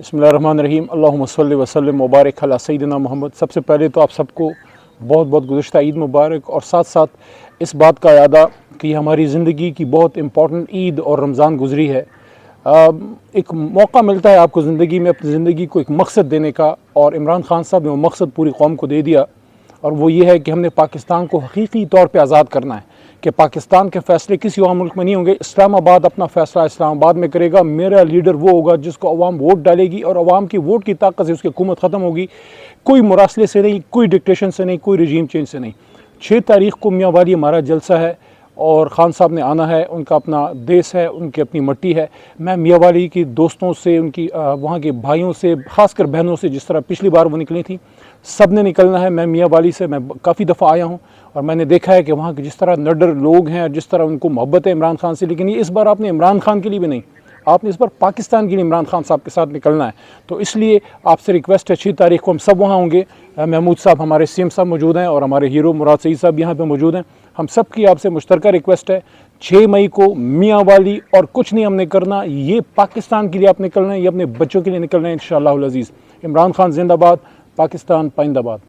बिस्मिल्लाहिर्रहमानिर्रहीम अल्लाहुम्मा सल्लि व सल्लिम व बारिक अला सय्यिदिना मोहम्मद। सबसे पहले तो आप सबको बहुत बहुत गुज़िश्ता ईद मुबारक, और साथ साथ इस बात का यादा कि हमारी ज़िंदगी की बहुत इम्पॉर्टेंट ईद और रमज़ान गुज़री है। एक मौका मिलता है आपको ज़िंदगी में अपनी ज़िंदगी को एक मकसद देने का, और इमरान खान साहब ने वो मकसद पूरी कौम को दे दिया, और वो ये है कि हमने पाकिस्तान को हकीकी तौर पे आज़ाद करना है। कि पाकिस्तान के फ़ैसले किसी और मुल्क में नहीं होंगे, इस्लामाबाद अपना फ़ैसला इस्लामाबाद में करेगा। मेरा लीडर वो होगा जिसको अवाम वोट डालेगी, और अवाम की वोट की ताकत से उसकी हुकूमत ख़त्म होगी। कोई मुरासले से नहीं, कोई डिक्टेशन से नहीं, कोई रजीम चेंज से नहीं। 6 तारीख़ को मियाँ वाली हमारा जलसा है, और ख़ान साहब ने आना है। उनका अपना देश है, उनकी अपनी मट्टी है। मैं मियाँ वाली की दोस्तों से, उनकी वहाँ के भाइयों से, ख़ासकर बहनों से, जिस तरह पिछली बार वो निकली थी, सब ने निकलना है। मैं मियाँ वाली से मैं काफ़ी दफ़ा आया हूँ, और मैंने देखा है कि वहाँ के जिस तरह नडर लोग हैं और जिस तरह उनको मोहब्बत है इमरान खान से। लेकिन ये इस बार आपने इमरान खान के लिए भी नहीं, आपने इस बार पाकिस्तान के लिए इमरान खान साहब के साथ निकलना है। तो इसलिए आपसे रिक्वेस्ट है, 6 तारीख़ को हम सब वहाँ होंगे। महमूद साहब, हमारे सीएम साहब मौजूद हैं, और हमारे हीरो मुराद सईद साहब यहाँ पे मौजूद हैं। हम सब की आपसे मुश्तरका रिक्वेस्ट है, 6 मई को मियाँ वाली, और कुछ नहीं हमने करना। ये पाकिस्तान के लिए आप निकलना है, ये अपने बच्चों के लिए निकलना है इंशाअल्लाह अज़ीज़। इमरान खान जिंदाबाद, पाकिस्तान पाइंदाबाद।